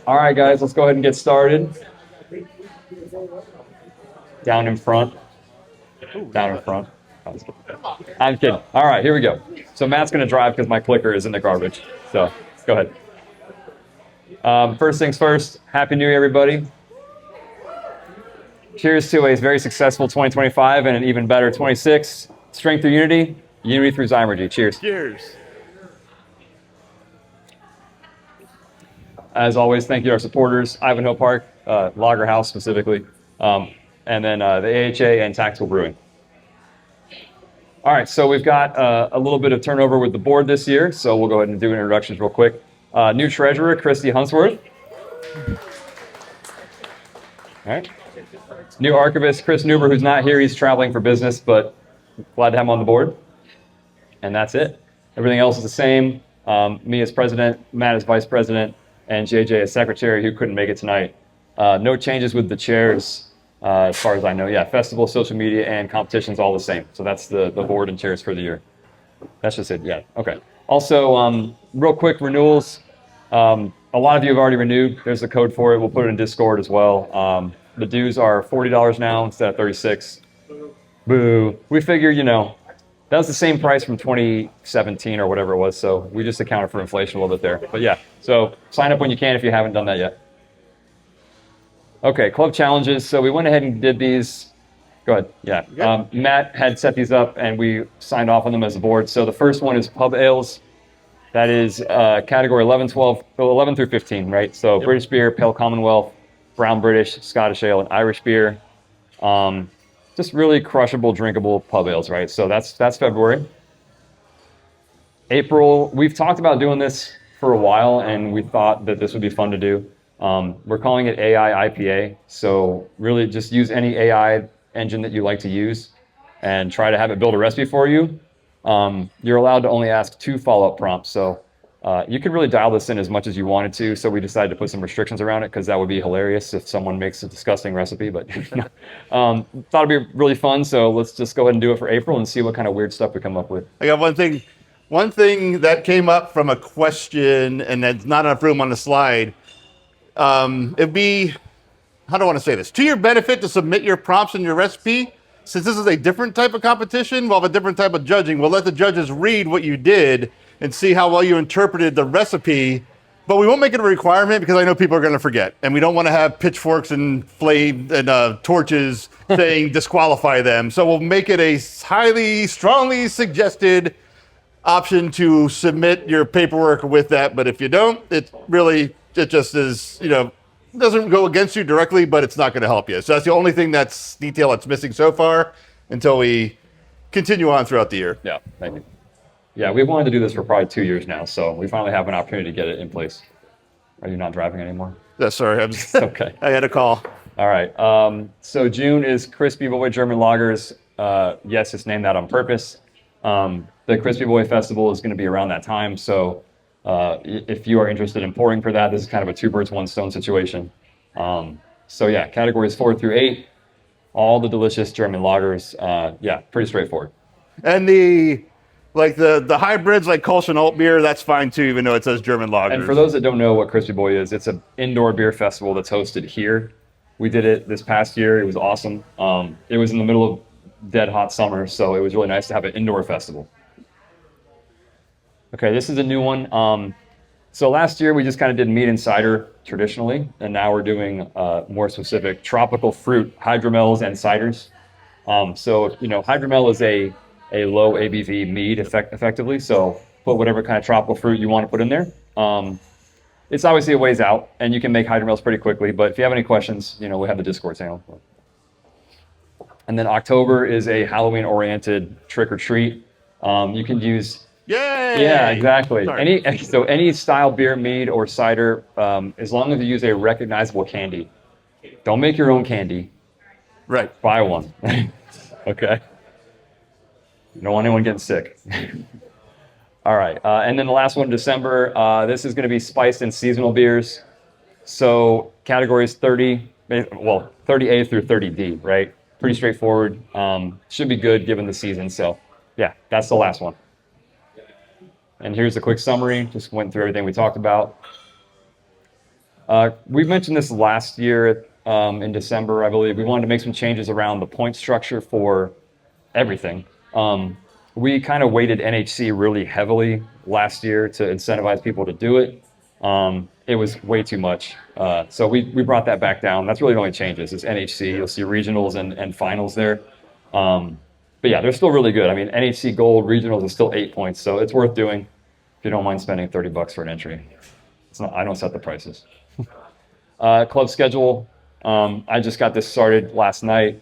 All right, guys, let's go ahead and get started. Down in front. Down in front. I'm kidding. All right, here we go. So Matt's going to drive because my clicker is in the garbage. So go ahead. First things first, Happy New Year, everybody. Cheers to a very successful 2025 and an even better 26. Strength through unity, unity through Zymergy. Cheers. Cheers. As always, thank you to our supporters, Ivanhoe Park, Lager House specifically, and then the AHA and Tactical Brewing. All right, so we've got a little bit of turnover with the board this year, so we'll go ahead and do introductions real quick. New treasurer, Christy Hunsworth. All right. New archivist, Chris Newber, who's not here. He's traveling for business, but glad to have him on the board. And that's it. Everything else is the same. Me as president, Matt as vice president, and JJ as secretary, who couldn't make it tonight. No changes with the chairs, as far as I know. Yeah, festival, social media, and competition's all the same. So that's the board and chairs for the year. That's just it, yeah, okay. Also, real quick, renewals. A lot of you have already renewed. There's a code for it. We'll put it in Discord as well. The dues are $40 now instead of $36. Boo. We figured, that was the same price from 2017 or whatever it was, so we just accounted for inflation a little bit there. But yeah, so sign up when you can if you haven't done that yet. Okay, club challenges. So we went ahead and did these. Go ahead. Yeah. Matt had set these up, and we signed off on them as a board. So the first one is pub ales. That is category 11 through 15, right? So British beer, Pale Commonwealth, Brown British, Scottish ale, and Irish beer. Just really crushable, drinkable pub ales, right? So that's February. April, we've talked about doing this for a while, and we thought that this would be fun to do. We're calling it AI IPA. So really just use any AI engine that you like to use and try to have it build a recipe for you. You're allowed to only ask 2 follow-up prompts. So you could really dial this in as much as you wanted to. So we decided to put some restrictions around it because that would be hilarious if someone makes a disgusting recipe. But thought it'd be really fun. So let's just go ahead and do it for April and see what kind of weird stuff we come up with. I got one thing. One thing that came up from a question, and there's not enough room on the slide. It'd be, how do I want to say this? To your benefit to submit your prompts and your recipe. Since this is a different type of competition, we'll have a different type of judging. We'll let the judges read what you did and see how well you interpreted the recipe, but we won't make it a requirement because I know people are going to forget, and we don't want to have pitchforks and flame and torches saying disqualify them. So we'll make it a strongly suggested option to submit your paperwork with that. But if you don't, it just is, doesn't go against you directly, but it's not going to help you. So that's the only detail that's missing so far until we continue on throughout the year. Yeah, thank you. Yeah, we've wanted to do this for probably 2 years now, so we finally have an opportunity to get it in place. Are you not driving anymore? Yeah, sorry. Okay. I had a call. All right. So June is Crispy Boy German Lagers. Yes, it's named that on purpose. The Crispy Boy Festival is going to be around that time, so if you are interested in pouring for that, this is kind of a 2 birds, 1 stone situation. So yeah, categories 4 through 8, all the delicious German lagers. Yeah, pretty straightforward. And the hybrids like Kolsch and Alt beer, that's fine too, even though it says German lagers. And for those that don't know what Crispy Boy is, it's an indoor beer festival that's hosted here. We did it this past year. It was awesome. It was in the middle of dead hot summer, so it was really nice to have an indoor festival. Okay, this is a new one. So last year we just kind of did meat and cider traditionally, and now we're doing more specific tropical fruit hydromels and ciders. So hydromel is a low ABV mead effectively. So put whatever kind of tropical fruit you want to put in there. It's obviously a ways out, and you can make hydromels pretty quickly. But if you have any questions, we have the Discord channel. And then October is a Halloween-oriented trick or treat. You can use. Yay! Yeah, exactly. Sorry. Any style beer, mead, or cider, as long as you use a recognizable candy. Don't make your own candy. Right. Buy one. Okay. You don't want anyone getting sick. All right. And then the last one, December. This is going to be spiced and seasonal beers. So categories 30A through 30D, right? Pretty straightforward. Should be good given the season. So yeah, that's the last one. And here's a quick summary. Just went through everything we talked about. We mentioned this last year in December, I believe. We wanted to make some changes around the point structure for everything. We kind of weighted NHC really heavily last year to incentivize people to do it. It was way too much. So we brought that back down. That's really the only changes. It's NHC. You'll see regionals and finals there. But yeah, they're still really good. I mean, NHC Gold regionals is still 8 points, so it's worth doing if you don't mind spending $30 for an entry. It's not. I don't set the prices. Club schedule. I just got this started last night.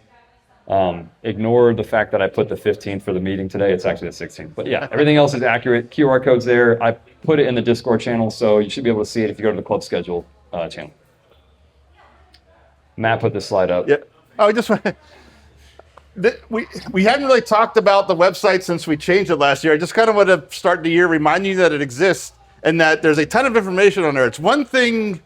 Ignore the fact that I put the 15th for the meeting today. It's actually the 16th. But yeah, everything else is accurate. QR code's there. I put it in the Discord channel, so you should be able to see it if you go to the club schedule channel. Matt put this slide up. Yeah. Oh, we hadn't really talked about the website since we changed it last year. I just kind of want to start the year reminding you that it exists and that there's a ton of information on there. It's one thing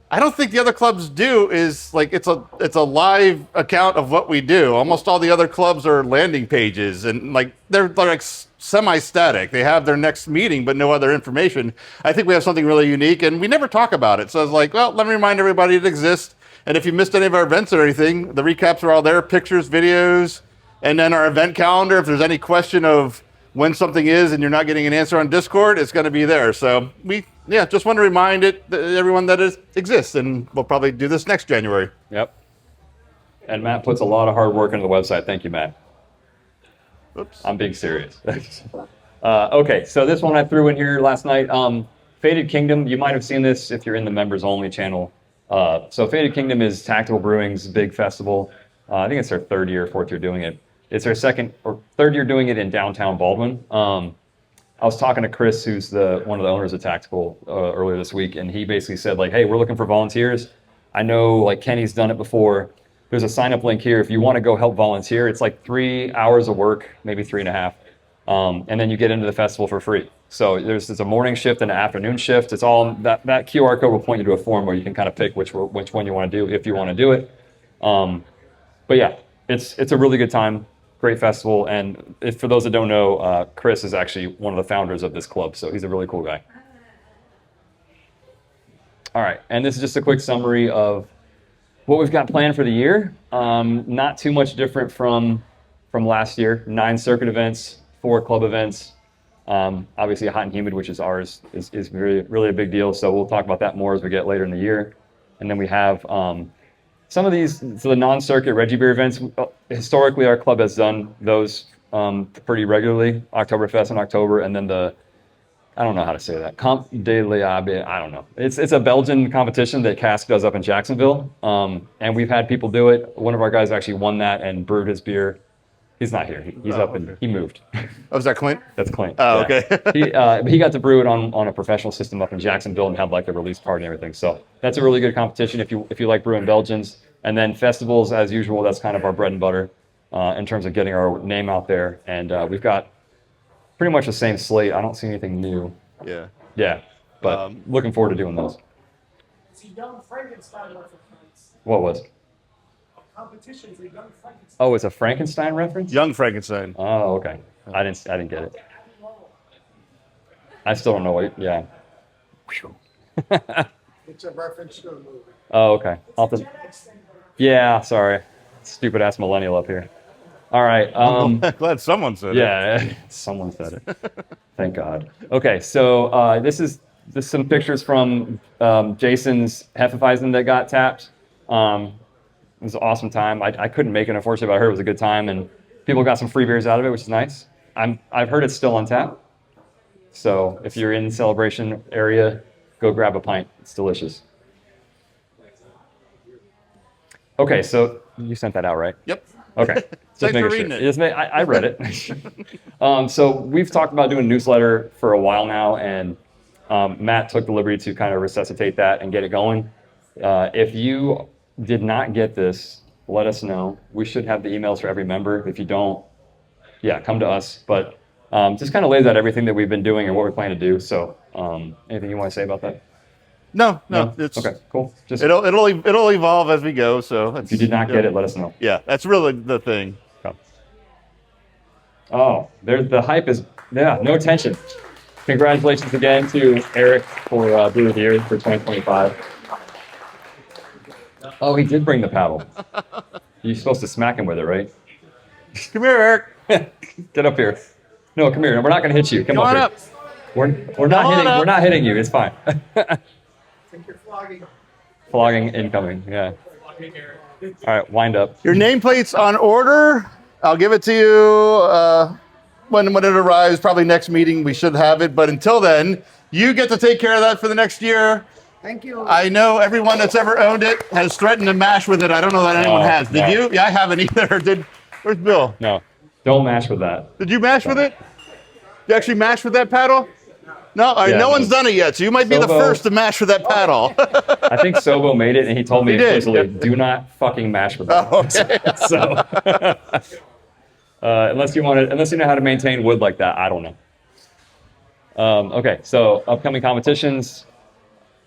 I don't think the other clubs do is like it's a live account of what we do. Almost all the other clubs are landing pages and like they're like semi-static. They have their next meeting but no other information. I think we have something really unique and we never talk about it. So I was like, well, let me remind everybody it exists. And if you missed any of our events or anything, the recaps are all there, pictures, videos, and then our event calendar. If there's any question of when something is and you're not getting an answer on Discord, it's going to be there. So just want to remind everyone that it exists, and we'll probably do this next January. Yep. And Matt puts a lot of hard work into the website. Thank you, Matt. Oops. I'm being serious. Okay, so this one I threw in here last night. Faded Kingdom, you might have seen this if you're in the members only channel. So Faded Kingdom is Tactical Brewing's big festival. I think it's their third year, fourth year doing it. It's their second or third year doing it in downtown Baldwin. I was talking to Chris, who's one of the owners of Tactical, earlier this week, and he basically said, like, hey, we're looking for volunteers. I know, like, Kenny's done it before. There's a sign-up link here. If you want to go help volunteer, it's like 3 hours of work, maybe 3.5, and then you get into the festival for free. So there's a morning shift and an afternoon shift. It's all that QR code will point you to a form where you can kind of pick which one you want to do if you want to do it. But yeah, it's a really good time. Great festival, and for those that don't know, Chris is actually one of the founders of this club, so he's a really cool guy. All right, and this is just a quick summary of what we've got planned for the year. Not too much different from last year. 9 circuit events, 4 club events. Obviously, Hot and Humid, which is ours, is really, really a big deal, so we'll talk about that more as we get later in the year. And then we have some of these, so the non-circuit Reggie Beer events, historically our club has done those pretty regularly, Oktoberfest in October, and then I don't know how to say that, Camp de l'Abbé, I don't know. It's a Belgian competition that Cask does up in Jacksonville, and we've had people do it. One of our guys actually won that and brewed his beer. He's not here. He's up and he moved. Oh, is that Clint? That's Clint. Oh, yeah. okay. He got to brew it on a professional system up in Jacksonville and have like the release party and everything. So that's a really good competition if you like brewing Belgians. And then festivals, as usual, that's kind of our bread and butter in terms of getting our name out there. And we've got pretty much the same slate. I don't see anything new. Yeah. Yeah, but looking forward to doing those. It's a Young Frankenstein reference. What was? Competition for Young Frankenstein. Oh, it's a Frankenstein reference? Young Frankenstein. Oh, okay. I didn't get it. I still don't know what. Yeah. It's a reference to a movie. Oh, okay. Yeah, sorry. Stupid ass millennial up here. All right. Glad someone said it. Yeah, someone said it. Thank God. Okay, so this is some pictures from Jason's Hefeweizen that got tapped. It was an awesome time. I couldn't make it, unfortunately, but I heard it was a good time, and people got some free beers out of it, which is nice. I've heard it's still on tap. So if you're in the Celebration area, go grab a pint. It's delicious. Okay, so you sent that out, right? Yep. Okay. Thanks for reading it. I read it. So we've talked about doing a newsletter for a while now, and Matt took the liberty to kind of resuscitate that and get it going. If you did not get this, let us know. We should have the emails for every member. If you don't, come to us. But just kind of lays out everything that we've been doing and what we plan to do. So anything you want to say about that? No. It's okay. Cool. Just it'll evolve as we go. So if you did not get it, let us know. Yeah, that's really the thing. Okay. Oh, the hype is no tension. Congratulations again to Eric for Brewer of the Year for 2025. Oh, he did bring the paddle. You're supposed to smack him with it, right? Come here, Eric. Get up here. No, come here. We're not going to hit you. Come Come on here. up. We're not Come on hitting. up. We're not hitting you. It's fine. Think you're flogging. Flogging incoming. Yeah. All right. Wind up. Your nameplate's on order. I'll give it to you when it arrives. Probably next meeting we should have it. But until then, you get to take care of that for the next year. Thank you. I know everyone that's ever owned it has threatened to mash with it. I don't know that anyone No, has. Did no. you? Yeah, I haven't either. Where's Bill? No, don't mash with that. Did you mash with it? You actually mash with that paddle? No, all right, Yeah, no no. one's done it yet, so you might be the Sobo- first to mash with that paddle. I think Sobo made it, and he told me He did, explicitly, yeah. "Do not fucking mash with that." Oh, okay. So, unless you know how to maintain wood like that, I don't know. Okay, so upcoming competitions.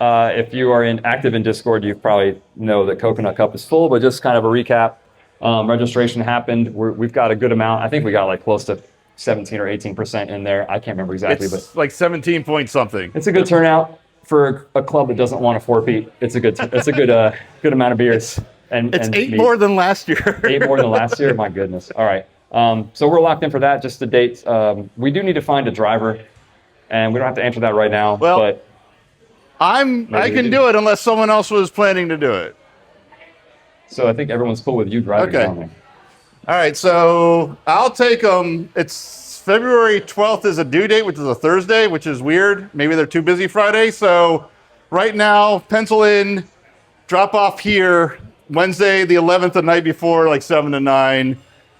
If you are active in Discord, you probably know that Coconut Cup is full, but just kind of a recap. Registration happened. We've got a good amount. I think we got like close to 17 or 18% in there. I can't remember exactly, It's but like 17 point something. it's a good turnout for a club that doesn't want to forfeit. It's a good good amount of beers. It's and eight meat. more than last year. 8 more than last year. My goodness. All right. So we're locked in for that. Just the dates. We do need to find a driver, and we don't have to answer that right now. Well, but I we can do. do it unless someone else was planning to do it. so I think everyone's cool with you driving Okay. down there. All right, so I'll take them. It's February 12th is a due date, which is a Thursday, which is weird. Maybe they're too busy Friday. So right now, pencil in, drop off here Wednesday, the 11th, the night before, like 7 to 9.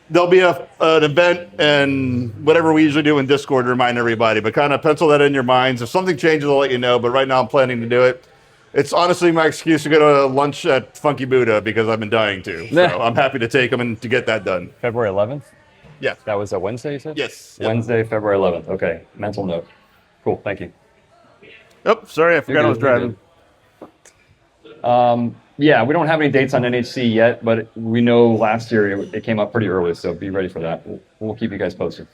There'll be an event and whatever we usually do in Discord to remind everybody, but kind of pencil that in your minds. If something changes, I'll let you know. But right now, I'm planning to do it. It's honestly my excuse to go to lunch at Funky Buddha because I've been dying to. So I'm happy to take them and to get that done. February 11th? Yeah. That was a Wednesday, you said? Yes. Yep. Wednesday, February 11th. Okay. Mental note. Cool. Thank you. Oh, sorry, I forgot I was You're driving. good. Yeah, we don't have any dates on NHC yet, but we know last year it came up pretty early, so be ready for that. We'll keep you guys posted.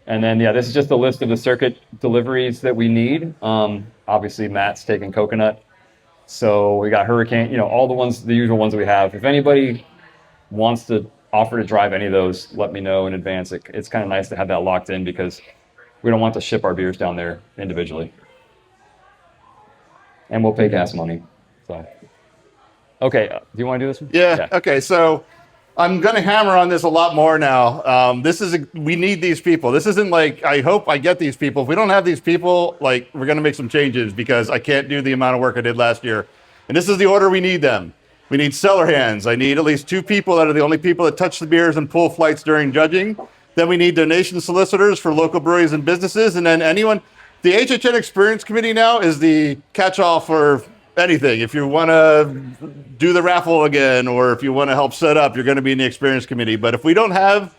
And then, yeah, this is just a list of the circuit deliveries that we need. Obviously, Matt's taking Coconut. So we got Hurricane, all the usual ones that we have. If anybody wants to offer to drive any of those, let me know in advance. It's kind of nice to have that locked in because we don't want to ship our beers down there individually. And we'll pay gas money. So, okay, do you want to do this one? Yeah. Okay. So I'm going to hammer on this a lot more now. We need these people. This isn't like, I hope I get these people. If we don't have these people, like we're going to make some changes because I can't do the amount of work I did last year. And this is the order we need them. We need cellar hands. I need at least 2 people that are the only people that touch the beers and pull flights during judging. Then we need donation solicitors for local breweries and businesses. And then anyone, the HHN Experience Committee now is the catch-all for anything. If you want to do the raffle again, or if you want to help set up, you're going to be in the Experience Committee. But if we don't have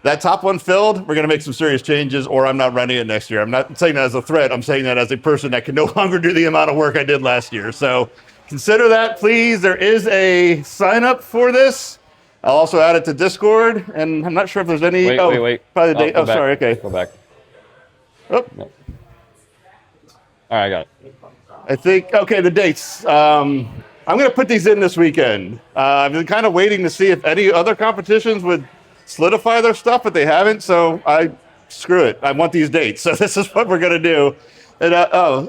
that top one filled, we're going to make some serious changes, or I'm not running it next year. I'm not saying that as a threat. I'm saying that as a person that can no longer do the amount of work I did last year. So consider that, please. There is a sign up for this. I'll also add it to Discord, and I'm not sure if there's any. Wait. Probably the date. Go back. Sorry. Okay. Go back. Oh, No. All right, I got it. I think, okay, the dates. I'm going to put these in this weekend. I've been kind of waiting to see if any other competitions would solidify their stuff, but they haven't. So screw it. I want these dates. So this is what we're going to do. And,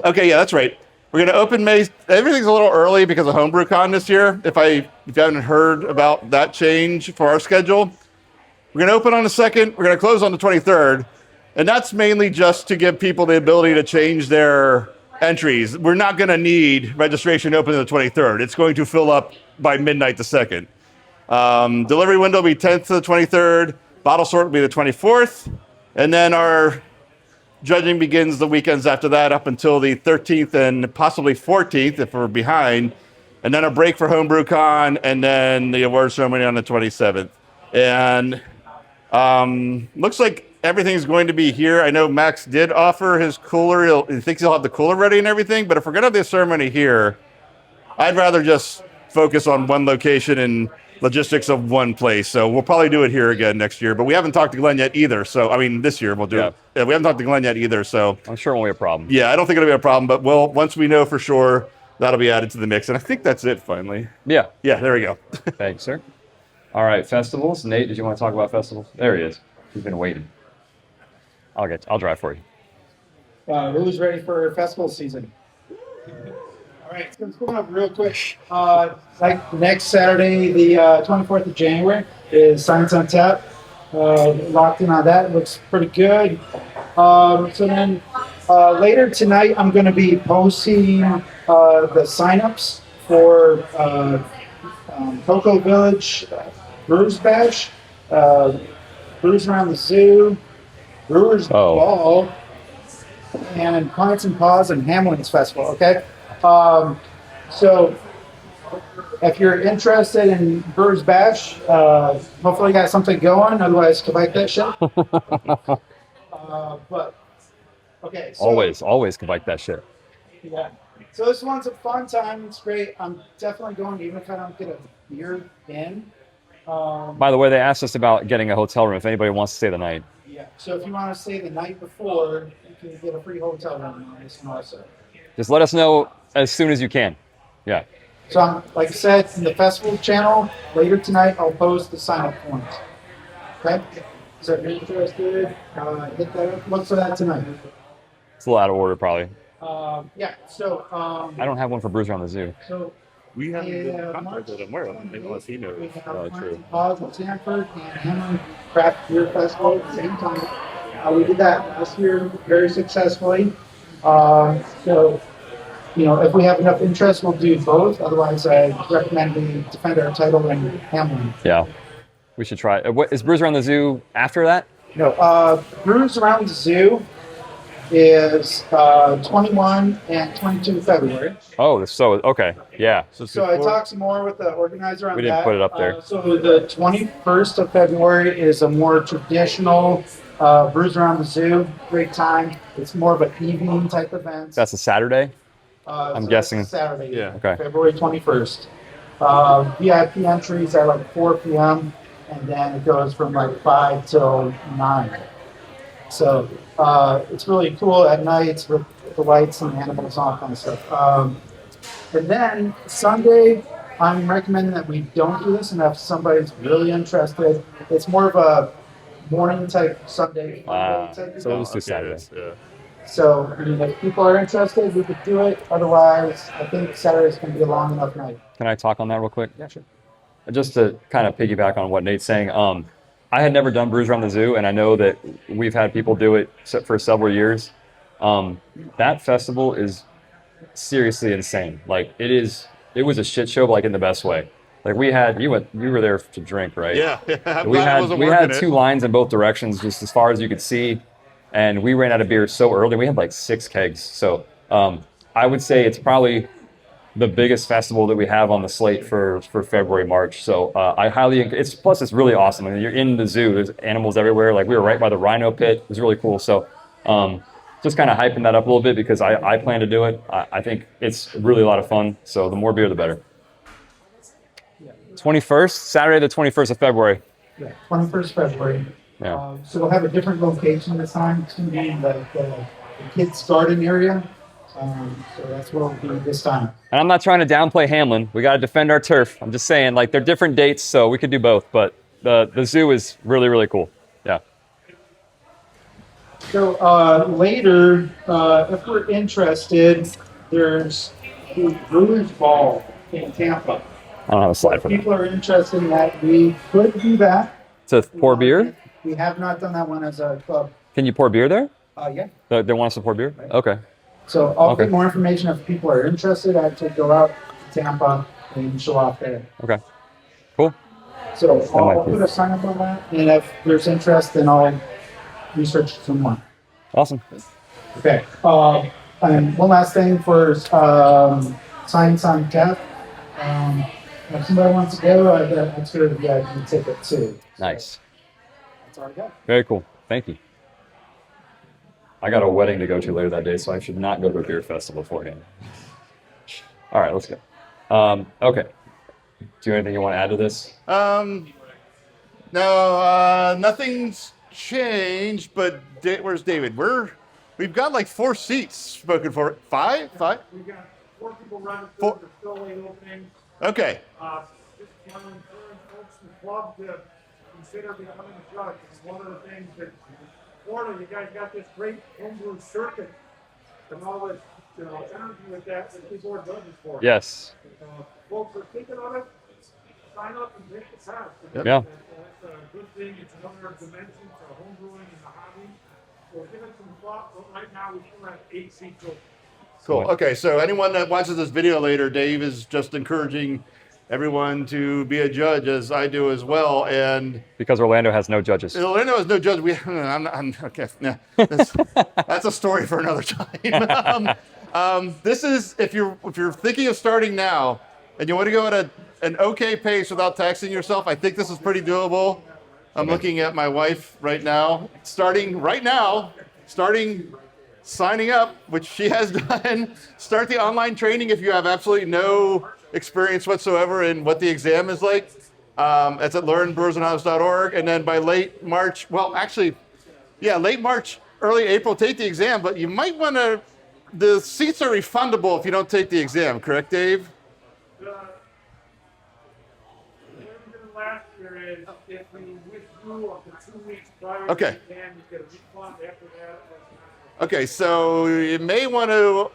okay, yeah, that's right. We're going to open May. Everything's a little early because of HomebrewCon this year. If you haven't heard about that change for our schedule, we're going to open on the 2nd. We're going to close on the 23rd. And that's mainly just to give people the ability to change their entries. We're not going to need registration open on the 23rd. It's going to fill up by midnight the 2nd. Delivery window will be 10th to the 23rd. Bottle sort will be the 24th. And then our judging begins the weekends after that up until the 13th and possibly 14th if we're behind. And then a break for HomebrewCon, and then the award ceremony on the 27th. And looks like everything's going to be here. I know Max did offer his cooler. He thinks he'll have the cooler ready and everything. But if we're going to have the ceremony here, I'd rather just focus on one location and logistics of one place. So we'll probably do it here again next year. But we haven't talked to Glenn yet either. So, I mean, this year we'll do it. Yeah, we haven't talked to Glenn yet either. So, I'm sure it won't be a problem. yeah, I don't think it'll be a problem. But once we know for sure, that'll be added to the mix. And I think that's it finally. Yeah. Yeah, there we go. Thanks, sir. All right, festivals. Nate, did you want to talk about festivals? There he is. He's been waiting. I'll drive for you. Who's ready for festival season? All right, so let's go up real quick. Like next Saturday, the 24th of January, is Science on Tap. Locked in on that. Looks pretty good. So then later tonight, I'm going to be posting the signups for Cocoa Village Brewers Bash, Brewers Around the Zoo, Brewers Ball, and Pints and Paws and Hamlin's Festival. Okay, so if you're interested in Brewers Bash, hopefully you got something going. Otherwise, come back that shit. But okay, so, Always can bike that shit. yeah. So this one's a fun time. It's great. I'm definitely going, even if I don't get a beer in. By the way, they asked us about getting a hotel room if anybody wants to stay the night. Yeah. So if you want to stay the night before, you can get a free hotel room on this one also. Just let us know as soon as you can. Yeah. So like I said, in the festival channel, later tonight, I'll post the sign up forms. Okay? So if you're interested, hit that up. Look for that tonight. It's a little out of order, probably. Yeah. So I don't have one for Brewers Around the Zoo. So We haven't yeah, been contacted him where unless he knows. we have Oh, Pints true. and Paws in Sanford and Hamlin Craft Beer Festival at the same time. We did that last year very successfully. So, you know, if we have enough interest, we'll do both. Otherwise, I recommend we defend our title in Hamlin. Yeah. We should try. What is Brewers Around the Zoo after that? No, Brewers Around the Zoo is 21 and 22 February. Oh, so okay. Yeah. So I talked some more with the organizer on that. We didn't put it up there. So the 21st of February is a more traditional Brewers Around the Zoo. Great time. It's more of an evening type event. That's a Saturday. I'm guessing. Saturday, Yeah. Okay. February 21st. VIP entries at like 4 p.m. and then it goes from like 5 till 9. So it's really cool at night with the lights and animals and all kind of stuff. And then Sunday, I'm recommending that we don't do this, and if somebody's really interested, it's more of a morning type Sunday. Type So let's event. do Saturday. Yeah. So I mean, if people are interested, we could do it. Otherwise, I think Saturday's going to be a long enough night. Can I talk on that real quick? Yeah, sure. Just to kind of piggyback on what Nate's saying, I had never done Brewers Around the Zoo, and I know that we've had people do it for several years. That festival is seriously insane. Like it was a shit show, but like in the best way. Like you were there to drink, right? Yeah. I'm We glad I had wasn't we working had it. two lines in both directions, just as far as you could see, and we ran out of beer so early. We had like 6 kegs, so I would say it's probably the biggest festival that we have on the slate for February, March. So I highly, it's really awesome. I mean, you're in the zoo, there's animals everywhere. Like we were right by the rhino pit. It was really cool. So just kind of hyping that up a little bit because I plan to do it. I think it's really a lot of fun. So the more beer, the better. 21st, Saturday the 21st of February. Yeah, 21st February. Yeah. So we'll have a different location this time. It's going to be in the kids' garden area. So that's what it'll be this time. And I'm not trying to downplay Hamlin. We got to defend our turf. I'm just saying, like, they're different dates, so we could do both. But the zoo is really, really cool. Yeah. So later, if we're interested, there's the Brewers Ball in Tampa. I don't have a slide for that. People are interested in that. We could do that. To pour beer? We have not done that one as a club. Can you pour beer there? Yeah. They want us to pour beer? Okay. So I'll Okay. get more information if people are interested. I could go out to Tampa and show off there. Okay. Cool. So might I'll be- put a sign up on that, and if there's interest, then I'll research some more. Awesome. Okay. And one last thing for Science on Tap. If somebody wants to go, I'd sort of VIP ticket too. Nice. That's all I got. Very cool. Thank you. I got a wedding to go to later that day, so I should not go to a beer festival beforehand. All right, let's go. Okay. Do you have anything you want to add to this? No, nothing's changed. But where's David? We've got like 4 seats spoken for. Five. We got 4 people running Four- through the still late opening. Okay. Just want to encourage folks in the club to consider becoming a judge. It's one of the things that in Florida, you guys got this great homebrew circuit and all this, energy with that people are judges for. Yes. Folks are thinking of it. Sign up and take the test. Yeah. That's a good thing. It's another dimension to homebrewing and the hobby. So give it some thought. But right now, we still have 8 seats open. Cool. Okay, so anyone that watches this video later, Dave is just encouraging everyone to be a judge, as I do as well. And Because Orlando has no judges. Orlando has no judge. Okay, nah, that's a story for another time. This is if you're thinking of starting now and you want to go at an okay pace without taxing yourself. I think this is pretty doable. I'm looking at my wife right now, starting signing up, which she has done. Start the online training if you have absolutely no experience whatsoever in what the exam is like. It's at learnbrewersandhops.org. And then by late March, late March, early April, take the exam. But you might want to, the seats are refundable if you don't take the exam, correct, Dave? The way we did it last year is if we withdrew up to 2 weeks prior Okay. to the exam, you get a refund after that. Okay, so you may want to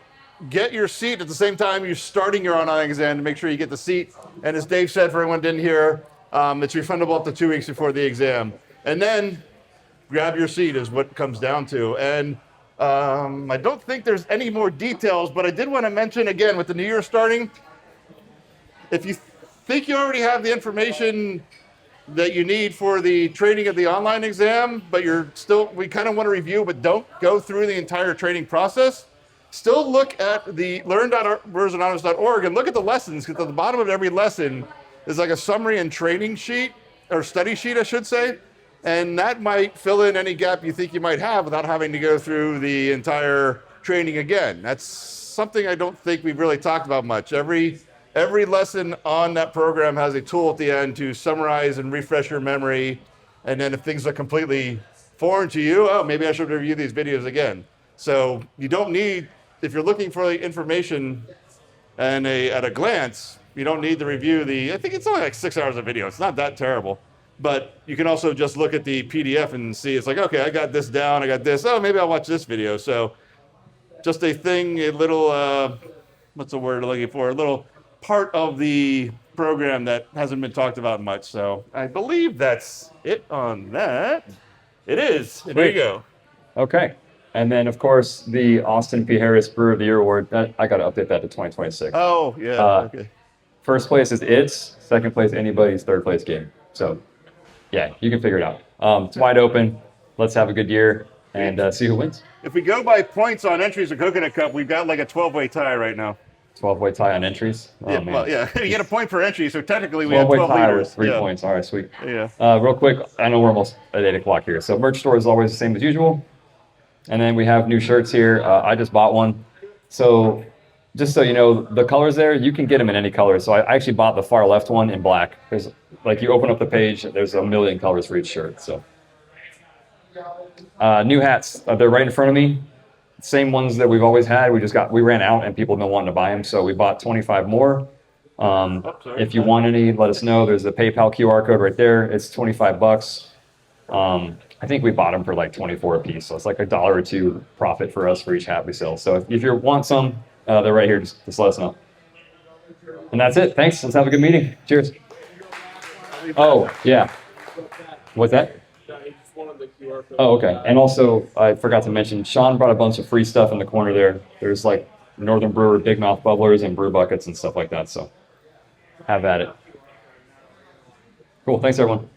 get your seat at the same time you're starting your online exam to make sure you get the seat. And as Dave said, for everyone who didn't hear, it's refundable up to 2 weeks before the exam. And then grab your seat is what it comes down to. And I don't think there's any more details, but I did want to mention again with the new year starting, if you think you already have the information that you need for the training of the online exam, but we kind of want to review, but don't go through the entire training process, still look at the learn.brewersanonymous.org and look at the lessons, because at the bottom of every lesson is like a summary and training sheet, or study sheet, I should say, and that might fill in any gap you think you might have without having to go through the entire training again. That's something I don't think we've really talked about much. Every lesson on that program has a tool at the end to summarize and refresh your memory. And then if things are completely foreign to you, maybe I should review these videos again. So you don't need, if you're looking for the information and at a glance, you don't need to review I think it's only like 6 hours of video. It's not that terrible. But you can also just look at the PDF and see, it's like, okay, I got this down, I got this. Oh, maybe I'll watch this video. So just a little, what's the word I'm looking for? A little part of the program that hasn't been talked about much. So I believe that's it on that. It is. There you go. Okay. And then, of course, the Austin P. Harris Brewer of the Year Award. I got to update that to 2026. Oh, yeah. Okay. First place is its. Second place, anybody's. Third place, game. So, yeah, you can figure it out. It's wide open. Let's have a good year and see who wins. If we go by points on entries of Coconut Cup, we've got like a 12-way tie right now. 12-way tie on entries. Oh, Yeah, man. well, yeah, you get a point per entry, so technically we have 12-way 12 tie leaders. with 3 Yeah. points. All right, sweet. Yeah. Real quick, I know we're almost at 8 o'clock here. So merch store is always the same as usual. And then we have new shirts here. I just bought one. So just so you know, the colors there, you can get them in any color. So I actually bought the far left one in black. There's like, you open up the page, there's a million colors for each shirt. So new hats, they're right in front of me. Same ones that we've always had. We ran out and people have been wanting to buy them. So we bought 25 more. If you want any, let us know. There's a PayPal QR code right there. It's $25. I think we bought them for like 24 a piece. So it's like $1 or $2 profit for us for each hat we sell. So if you want some, they're right here. Just let us know. And that's it. Thanks. Let's have a good meeting. Cheers. Oh, yeah. What's that? Oh, okay. And also, I forgot to mention, Sean brought a bunch of free stuff in the corner there. There's like Northern Brewer Big Mouth Bubblers and brew buckets and stuff like that. So have at it. Cool. Thanks, everyone.